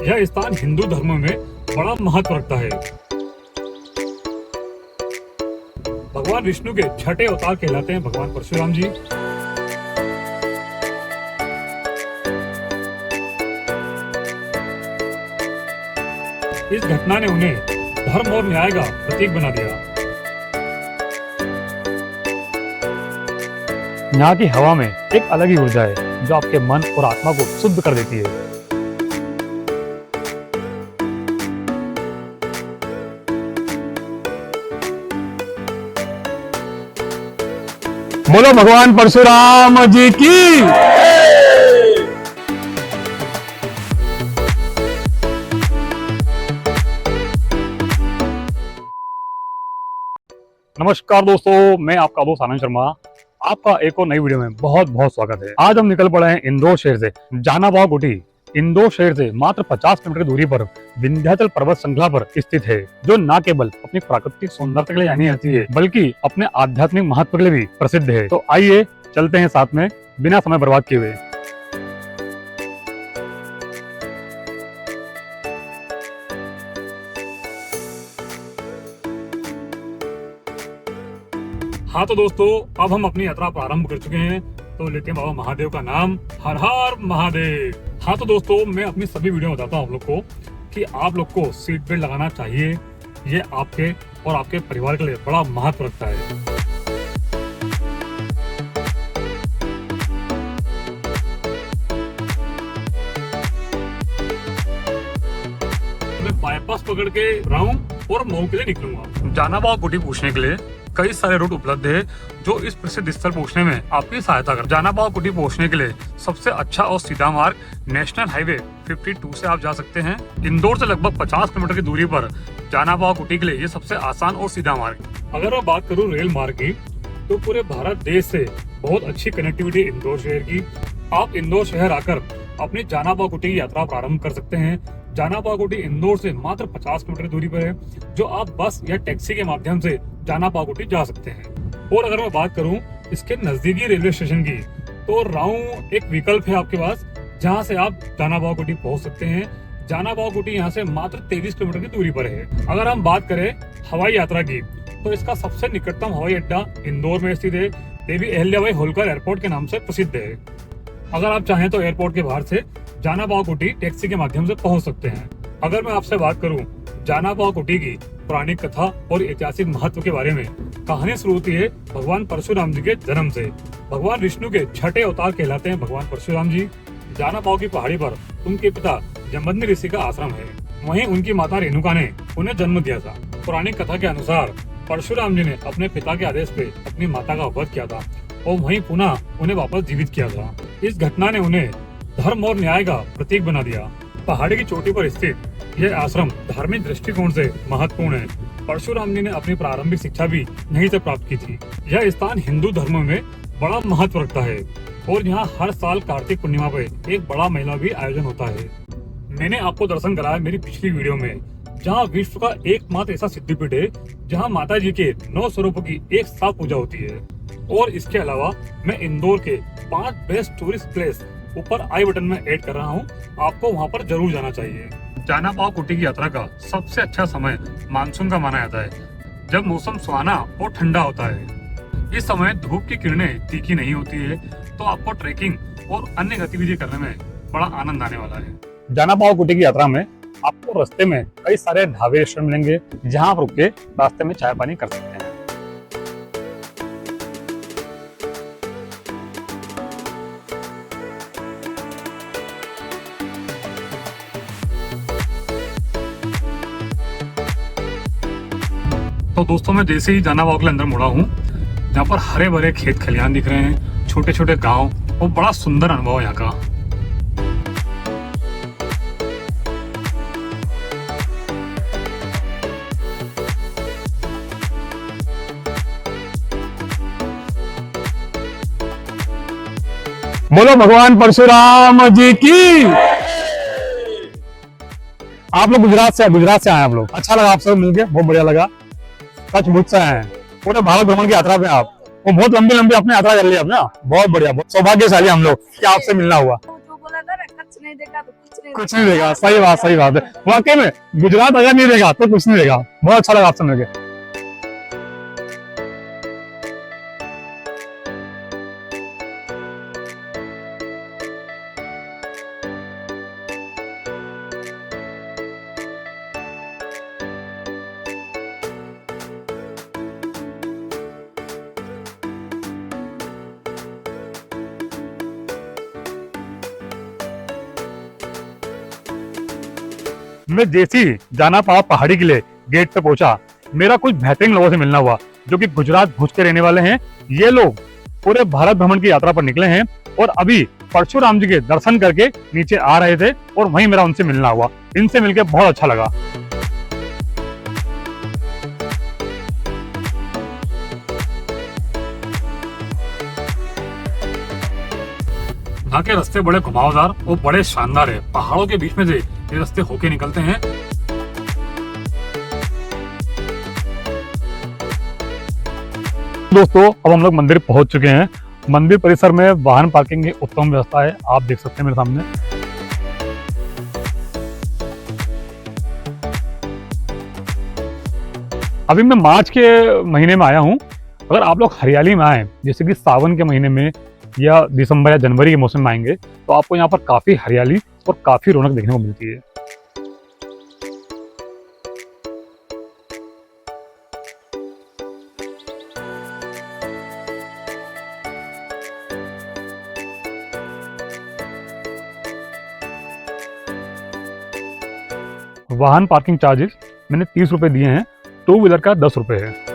यह स्थान हिंदू धर्म में बड़ा महत्व रखता है। भगवान विष्णु के छठे अवतार कहलाते हैं भगवान परशुराम जी। इस घटना ने उन्हें धर्म और न्याय का प्रतीक बना दिया। यहाँ की हवा में एक अलग ही ऊर्जा है जो आपके मन और आत्मा को शुद्ध कर देती है। बोलो भगवान परशुराम जी की। नमस्कार दोस्तों, मैं आपका दोस्त आनंद शर्मा। आपका एक और नई वीडियो में बहुत बहुत स्वागत है। आज हम निकल पड़े हैं इंदौर शहर से जानाबाव कुटी। इंदौर शहर से मात्र 50 किलोमीटर की दूरी पर विंध्याचल पर्वत श्रृंखला पर स्थित है, जो न केवल अपनी प्राकृतिक सौंदर्य के लिए जानी जाती है बल्कि अपने आध्यात्मिक महत्व के लिए भी प्रसिद्ध है। तो आइए चलते हैं साथ में बिना समय बर्बाद किए हुए। हाँ तो दोस्तों, अब हम अपनी यात्रा प्रारंभ कर चुके हैं, तो लेते हैं बाबा महादेव का नाम। हर हर महादेव। हाँ तो दोस्तों, मैं अपनी सभी वीडियो में बताता हूँ आप लोग को कि आप लोग को सीट बेल्ट लगाना चाहिए। ये आपके और आपके परिवार के लिए बड़ा महत्व रखता है। मैं बाईपास पकड़ के रहा हूँ और मऊ के लिए निकलूंगा। जानाबाव कुटी पहुंचने के लिए कई सारे रूट उपलब्ध है जो इस प्रसिद्ध स्थल पहुंचने में आपकी सहायता कर। जानाबाव कुटी पहुंचने के लिए सबसे अच्छा और सीधा मार्ग नेशनल हाईवे 52 से आप जा सकते हैं। इंदौर से लगभग 50 किलोमीटर की दूरी पर जानाबाव कुटी के लिए ये सबसे आसान और सीधा मार्ग। अगर मैं बात करूँ रेल मार्ग की, तो पूरे भारत देश से बहुत अच्छी कनेक्टिविटी इंदौर शहर की। आप इंदौर शहर आकर अपनी जानाबाव कुटी की यात्रा प्रारंभ कर सकते हैं। जानाबाव कुटी इंदौर से मात्र 50 किलोमीटर दूरी पर है, जो आप बस या टैक्सी के माध्यम से जानाबाव कुटी जा सकते हैं। और अगर मैं बात करूं इसके नजदीकी रेलवे स्टेशन की, तो राऊ एक विकल्प है आपके पास, जहां से आप जानाबाव कुटी पहुंच सकते हैं। जानाबाव कुटी यहां से मात्र 23 किलोमीटर की दूरी पर है। अगर हम बात करें हवाई यात्रा की, तो इसका सबसे निकटतम हवाई अड्डा इंदौर में स्थित है। देवी अहिल्याबाई होलकर एयरपोर्ट के नाम से प्रसिद्ध है। अगर आप चाहें तो एयरपोर्ट के बाहर से जानाबाव कुटी टैक्सी के माध्यम से पहुंच सकते हैं। अगर मैं आपसे बात करूं जानाबाव कुटी की पौराणिक कथा और ऐतिहासिक महत्व के बारे में, कहानी शुरू होती है भगवान परशुराम जी के जन्म से। भगवान विष्णु के छठे अवतार कहलाते हैं भगवान परशुराम जी। जानाबाव की पहाड़ी पर उनके पिता जमदग्नि ऋषि का आश्रम है। वहीं उनकी माता रेणुका ने उन्हें जन्म दिया था। पौराणिक कथा के अनुसार परशुराम जी ने अपने पिता के आदेश पे अपनी माता का वध किया था और वहीं पुनः उन्हें वापस जीवित किया था। इस घटना ने उन्हें धर्म और न्याय का प्रतीक बना दिया। पहाड़ी की चोटी पर स्थित यह आश्रम धार्मिक दृष्टिकोण से महत्वपूर्ण है। परशुराम जी ने अपनी प्रारंभिक शिक्षा भी यहीं से प्राप्त की थी। यह स्थान हिंदू धर्म में बड़ा महत्व रखता है और यहाँ हर साल कार्तिक पूर्णिमा पर एक बड़ा मेला भी आयोजन होता है। मैंने आपको दर्शन कराया मेरी पिछली वीडियो में, जहाँ विश्व का एकमात्र ऐसा सिद्धिपीठ है जहाँ माता जी के 9 स्वरूपों की एक साथ पूजा होती है। और इसके अलावा मैं इंदौर के 5 बेस्ट टूरिस्ट प्लेस ऊपर आई बटन में ऐड कर रहा हूँ, आपको वहाँ पर जरूर जाना चाहिए। जानाबाव कुटी की यात्रा का सबसे अच्छा समय मानसून का माना जाता है, जब मौसम सुहाना और ठंडा होता है। इस समय धूप की किरणें तीखी नहीं होती है, तो आपको ट्रेकिंग और अन्य गतिविधि करने में बड़ा आनंद आने वाला है। जानाबाव कुटी की यात्रा में आपको रास्ते में कई सारे ढाबे रेस्टोरेंट मिलेंगे, जहाँ आप रुक के रास्ते में चाय पानी कर सकते हैं। तो दोस्तों, मैं जैसे ही जानाबाव के अंदर मुड़ा हूँ, यहाँ पर हरे भरे खेत खलिहान दिख रहे हैं, छोटे छोटे गांव और बड़ा सुंदर अनुभव है यहाँ का। बोलो भगवान परशुराम जी की। आप लोग गुजरात से आए आप लोग। अच्छा लगा आपसे मिलके, बहुत बढ़िया लगा। सचमुच से हैं, पूरे भारत भ्रमण की यात्रा पे आप, वो बहुत लंबी लंबी अपनी यात्रा कर ली आपने। बहुत बढ़िया, बहुत सौभाग्यशाली हम लोग कि आपसे मिलना हुआ। जो बोला था ना, कच्छ नहीं देखा तो कुछ कुछ नहीं देगा। सही बात है। वाकई में गुजरात अगर नहीं देगा तो कुछ नहीं देगा। बहुत अच्छा लगा आपसे मिलकर। मैं जैसे ही जाना पाव पहाड़ी के लिए गेट पे पहुंचा, मेरा कुछ बेहतरीन लोगों से मिलना हुआ जो कि गुजरात भुज के रहने वाले हैं। ये लोग पूरे भारत भ्रमण की यात्रा पर निकले हैं और अभी परशुराम जी के दर्शन करके नीचे आ रहे थे और वहीं मेरा उनसे मिलना हुआ। इनसे मिलकर बहुत अच्छा लगा। यहाँ के रास्ते बड़े घुमावदार और बड़े शानदार है। पहाड़ों के बीच में से ये रास्ते होके निकलते हैं। दोस्तों अब हम लोग मंदिर पहुंच चुके हैं। मंदिर परिसर में वाहन पार्किंग की उत्तम व्यवस्था है, आप देख सकते हैं मेरे सामने। अभी मैं मार्च के महीने में आया हूं। अगर आप लोग हरियाली में आए, जैसे कि सावन के महीने में या दिसंबर या जनवरी के मौसम में आएंगे, तो आपको यहाँ पर काफी हरियाली और काफी रौनक देखने को मिलती है। वाहन पार्किंग चार्जेस मैंने 30 रुपए दिए हैं, 2 व्हीलर का 10 रुपए है।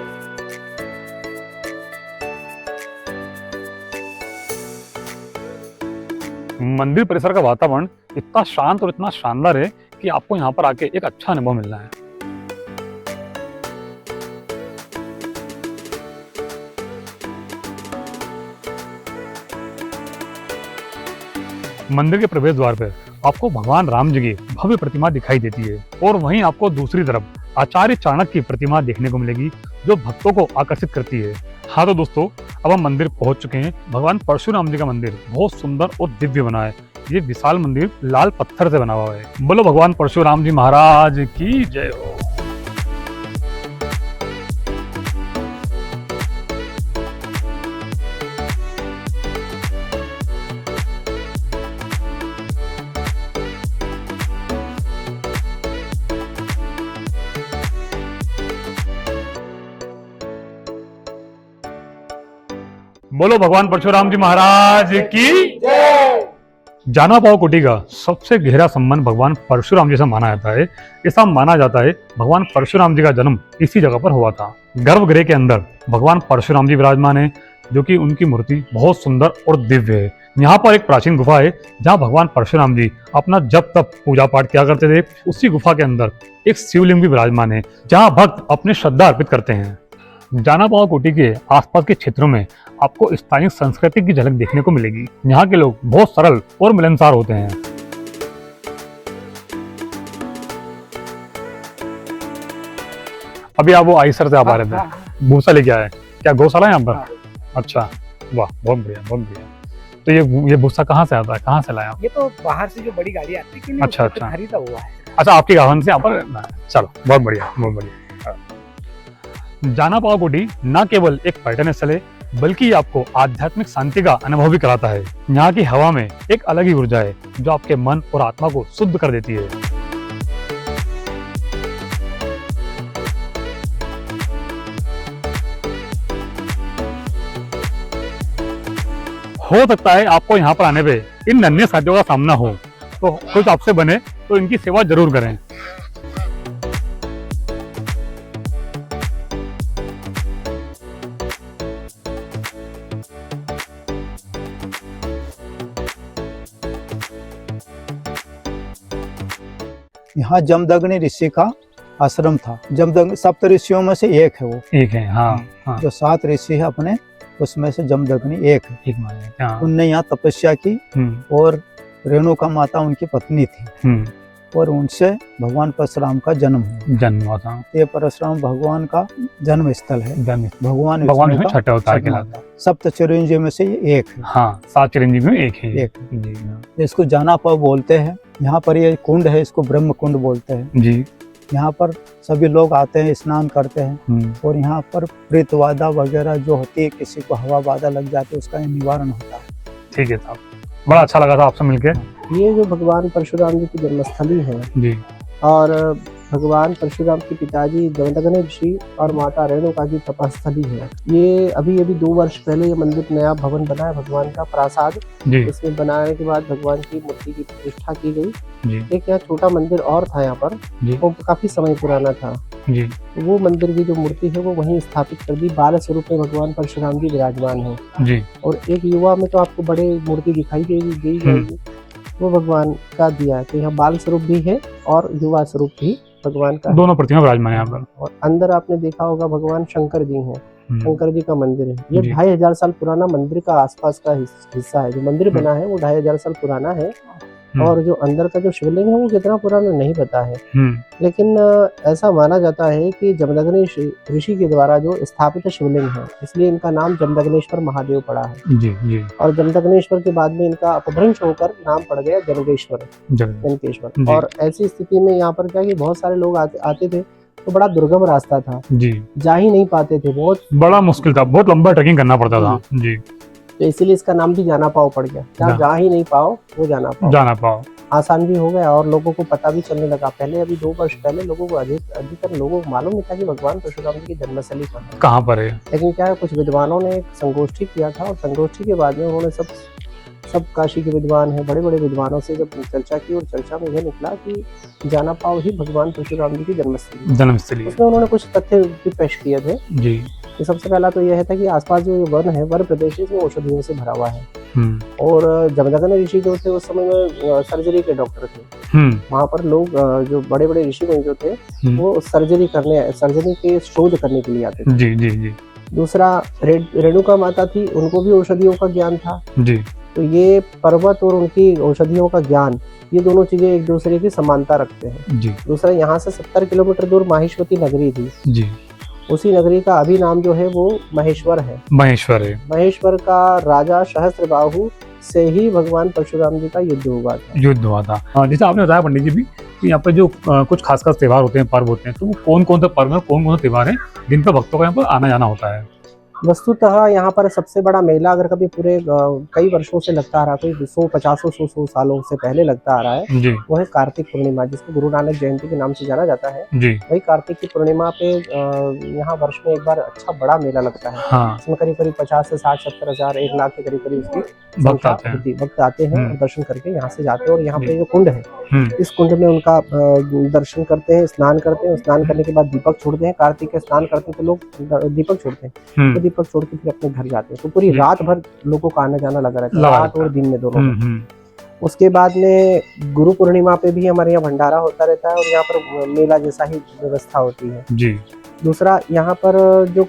मंदिर परिसर का वातावरण इतना शांत और इतना शानदार है कि आपको यहाँ पर आके एक अच्छा अनुभव मिल रहा है। मंदिर के प्रवेश द्वार पर आपको भगवान राम जी की भव्य प्रतिमा दिखाई देती है और वहीं आपको दूसरी तरफ आचार्य चाणक्य की प्रतिमा देखने को मिलेगी जो भक्तों को आकर्षित करती है। हाँ तो दोस्तों अब हम मंदिर पहुंच चुके हैं। भगवान परशुराम जी का मंदिर बहुत सुंदर और दिव्य बना है। ये विशाल मंदिर लाल पत्थर से बना हुआ है। बोलो भगवान परशुराम जी महाराज की जय हो। बोलो भगवान परशुराम जी महाराज की जय। जाना पाव कुटी का सबसे गहरा संबंध भगवान परशुराम जी से माना जाता है। ऐसा माना जाता है भगवान परशुराम जी का जन्म इसी जगह पर हुआ था। गर्भगृह के अंदर भगवान परशुराम जी विराजमान है, जो कि उनकी मूर्ति बहुत सुंदर और दिव्य है। यहाँ पर एक प्राचीन गुफा है जहाँ भगवान परशुराम जी अपना जब तब पूजा पाठ किया करते थे। उसी गुफा के अंदर एक शिवलिंग भी विराजमान है जहाँ भक्त अपने श्रद्धा अर्पित करते हैं। जाना पाव कुटी के आसपास के क्षेत्रों में आपको स्थानीय संस्कृति की झलक देखने को मिलेगी। यहाँ के लोग बहुत सरल और मिलनसार होते हैं। अभी आप वो आईसर से आप आ रहे थे, भूसा लेके आए, क्या गौशाला है यहाँ पर? अच्छा, वाह बहुत बढ़िया बहुत बढ़िया। तो ये भूसा कहाँ से आता है, कहाँ से लाया? ये तो बाहर से जो बड़ी गाड़ी आती है, अच्छा खरीदा हुआ है। अच्छा, आपके गावन से यहाँ पर, चलो बहुत बढ़िया बहुत बढ़िया। जाना पाव कुटी न केवल एक पर्यटन स्थल है बल्कि आपको आध्यात्मिक शांति का अनुभव भी कराता है। यहाँ की हवा में एक अलग ही ऊर्जा है जो आपके मन और आत्मा को शुद्ध कर देती है। हो सकता है आपको यहाँ पर आने पे इन नन्हे साथियों का सामना हो, तो कुछ आपसे बने तो इनकी सेवा जरूर करें। यहाँ जमदग्नि ऋषि का आश्रम था। जमदग्नि सप्त ऋषियों में से एक है, वो एक है। हाँ। जो 7 ऋषि है अपने, उसमें से जमदग्नि एक है। एक माने, हाँ। उनने यहाँ तपस्या की और रेणुका माता उनकी पत्नी थी और उनसे भगवान परशुराम का जन्म हुआ था। ये परशुराम भगवान का जन्म स्थल है। भगवान छठे अवतार कहलाता है। सप्त चिरंजीव में से ये एक है। हाँ, 7 चिरंजीव में एक है। इसको जाना पाव बोलते हैं यहाँ पर ये कुंड है, इसको ब्रह्म कुंड बोलते हैं जी। यहाँ पर सभी लोग आते हैं, स्नान करते हैं और यहाँ पर प्रेत बाधा वगैरह जो होती है, किसी को हवा बाधा लग जाती है, उसका निवारण होता है। ठीक है साहब, बड़ा अच्छा लगा था आपसे मिलके। ये जो भगवान परशुराम जी की जन्मस्थली है जी। और भगवान परशुराम के पिताजी जमदग्नि ऋषि और माता रेणुका की तपस्थली है। ये अभी 2 वर्ष पहले ये मंदिर नया भवन बना है, भगवान का प्रासाद। जी। इसमें बनाने के बाद भगवान की मूर्ति की प्रतिष्ठा की गई। जी। एक यहाँ छोटा मंदिर और था यहाँ पर, जी। वो काफी समय पुराना था। जी। वो मंदिर की जो मूर्ति है वो वहीं स्थापित कर दी। 12 स्वरूप में भगवान परशुराम जी विराजमान है। जी। और एक युवा में तो आपको बड़े मूर्ति दिखाई दी जाएगी, वो भगवान का दिया है। तो यहाँ बाल स्वरूप भी है और युवा स्वरूप भी भगवान का दोनों प्रतिमा विराजमान है यहाँ पर। और अंदर आपने देखा होगा भगवान शंकर जी हैं। शंकर जी का मंदिर है। ये जी। 2500 साल पुराना मंदिर का आसपास का हिस्सा है। जो मंदिर बना है वो 2500 साल पुराना है। और जो अंदर का जो शिवलिंग है वो कितना पुराना नहीं पता है, लेकिन ऐसा माना जाता है कि जमदग्नि ऋषि के द्वारा जो स्थापित शिवलिंग है, इसलिए इनका नाम जमदग्नेश्वर महादेव पड़ा है। जी। जी। और जमदग्नेश्वर के बाद में इनका अपभ्रंश होकर नाम पड़ गया जनकेश्वर। और ऐसी स्थिति में यहाँ पर क्या कि बहुत सारे लोग आते थे, तो बड़ा दुर्गम रास्ता था जी, जा ही नहीं पाते थे, बहुत बड़ा मुश्किल था, बहुत लंबा ट्रेकिंग करना पड़ता था जी। तो इसीलिए इसका नाम भी जाना पाओ पड़ गया। क्या जा ही नहीं पाओ, वो जाना पाओ आसान भी हो गया और लोगों को पता भी चलने लगा। पहले अभी 2 वर्ष पहले लोगों को अधिकतर लोगों को मालूम नहीं था कि भगवान परशुराम जी की जन्मस्थली कहाँ पर है। लेकिन क्या है, कुछ विद्वानों ने एक संगोष्ठी किया था और संगोष्ठी के बाद में उन्होंने सब काशी के विद्वान हैं, बड़े बड़े विद्वानों से जब चर्चा की और चर्चा में यह निकला कि जाना पाओ ही भगवान परशुराम जी की जन्मस्थली। उसमें उन्होंने कुछ तथ्य भी पेश किए थे जी। कि सबसे पहला तो यह था कि आसपास जो वन है, वन प्रदेश में औषधियों से भरा हुआ है। और जमदग्नि ऋषि जो थे उस समय में सर्जरी के डॉक्टर थे। वहाँ पर लोग जो बड़े बड़े ऋषि जो थे वो सर्जरी के शोध करने के लिए आते थे जी जी जी। दूसरा रेणुका माता थी, उनको भी औषधियों का ज्ञान था जी। तो ये पर्वत और उनकी औषधियों का ज्ञान, ये दोनों चीजें एक दूसरे की समानता रखते हैं जी। दूसरा, यहाँ से 70 किलोमीटर दूर माहेश्वती नगरी थी जी। उसी नगरी का अभी नाम जो है वो महेश्वर है। महेश्वर का राजा सहस्त्रबाहु से ही भगवान परशुराम जी का युद्ध हुआ था। जैसे आपने बताया पंडित जी भी कि यहाँ पर जो कुछ खास त्योहार होते हैं, पर्व होते हैं, तो वो कौन कौन से पर्व है, कौन कौन से त्योहार है जिन पर भक्तों का यहाँ पर आना जाना होता है? वस्तुतः यहाँ पर सबसे बड़ा मेला अगर कभी पूरे कई वर्षों से लगता आ रहा, कोई 100 सालों से पहले लगता आ रहा है, वो है कार्तिक पूर्णिमा, जिसको गुरु नानक जयंती के नाम से जाना जाता है जी। वही कार्तिक की पूर्णिमा पे यहाँ वर्ष में एक बार अच्छा बड़ा मेला लगता है। हाँ। इसमें करीब 50 से 60-70 हजार 1 लाख के करीब इसकी भक्त आते हैं और दर्शन करके यहाँ से जाते हैं। और यहाँ पे जो कुंड है, इस कुंड में उनका दर्शन करते हैं, स्नान करते हैं। स्नान करने के बाद दीपक छोड़ते हैं। कार्तिक के स्नान करते हैं तो लोग दीपक छोड़ते हैं, दीपक छोड़ के फिर अपने घर जाते हैं। तो पूरी रात भर लोगों का आना जाना लगा रहता है, रात और दिन में दोनों। उसके बाद में गुरु पूर्णिमा पे भी हमारे यहाँ भंडारा होता रहता है और यहाँ पर मेला जैसा ही व्यवस्था होती है जी। दूसरा, यहाँ पर जो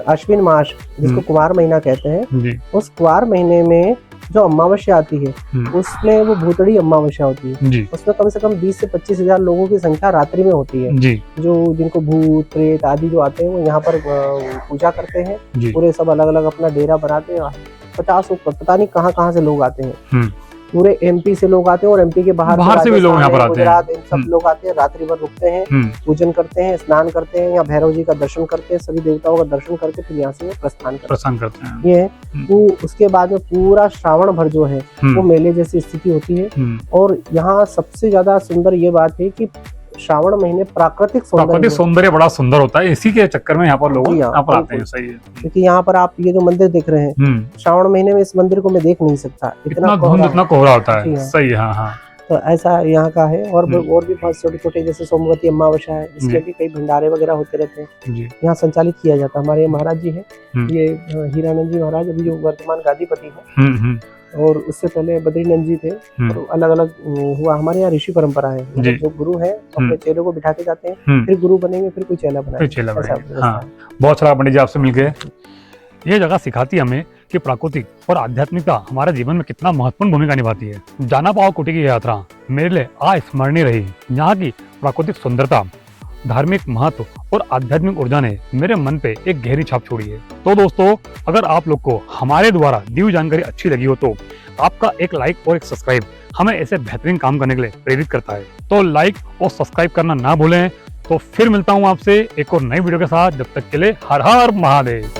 अश्विन मास, जिसको कुमार महीना कहते हैं, उस कुमार महीने में जो अमावस्या आती है उसमें वो भूतड़ी अमावस्या होती है। उसमें कम से कम 20 से 25 हजार लोगों की संख्या रात्रि में होती है जी। जो जिनको भूत प्रेत आदि जो आते हैं वो यहाँ पर पूजा करते हैं। पूरे सब अलग अलग अपना डेरा बनाते हैं। 50 पता नहीं कहाँ से लोग आते हैं। पूरे एमपी से लोग आते हैं और एमपी के बाहर से भी लोग यहाँ पर आते हैं। इन सब लोग आते हैं, रात्रि भर रुकते हैं, पूजन करते हैं, स्नान करते हैं, यहाँ भैरव जी का दर्शन करते हैं, सभी देवताओं का दर्शन करके फिर यहाँ से प्रस्थान करते हैं। ये तो उसके बाद में पूरा श्रावण भर जो है वो मेले जैसी स्थिति होती है। और यहाँ सबसे ज्यादा सुंदर ये बात है कि श्रावण महीने प्राकृतिक सौंदर्य बड़ा सुंदर होता है। इसी के चक्कर में यहाँ पर लोग यहाँ पर आते हैं। सही है, क्योंकि यहाँ पर आप ये जो मंदिर देख रहे हैं, श्रावण महीने में इस मंदिर को मैं देख नहीं सकता, इतना कोहरा होता है। सही है, हाँ। तो ऐसा यहाँ का है। और भी बहुत छोटे जैसे सोमवती अमावस्या है, इसमें भी कई भंडारे वगैरह होते रहते हैं। यहाँ संचालित किया जाता है। हमारे महाराज जी है, ये हीरानंद जी महाराज अभी जो वर्तमान गादीपति है, और उससे पहले बद्रीनंद जी थे। और अलग अलग हुआ। हमारे यहाँ ऋषि परंपरा है, जो गुरु है अपने चेलों को बिठा के जाते हैं, फिर गुरु बनेंगे, फिर कोई चेला बनाएगा। हाँ, बहुत अच्छा पंडित जी आपसे मिलके। ये जगह सिखाती है हमें कि प्राकृतिक और आध्यात्मिकता हमारे जीवन में कितना महत्वपूर्ण भूमिका निभाती है। जाना पाओ कुटी की यात्रा मेरे लिए अस्मरणीय रही। यहाँ की प्राकृतिक सुंदरता, धार्मिक महत्व और आध्यात्मिक ऊर्जा ने मेरे मन पे एक गहरी छाप छोड़ी है। तो दोस्तों, अगर आप लोग को हमारे द्वारा दी हुई जानकारी अच्छी लगी हो तो आपका एक लाइक और एक सब्सक्राइब हमें ऐसे बेहतरीन काम करने के लिए प्रेरित करता है। तो लाइक और सब्सक्राइब करना ना भूलें। तो फिर मिलता हूँ आपसे एक और नई वीडियो के साथ। जब तक के लिए हर हर महादेव।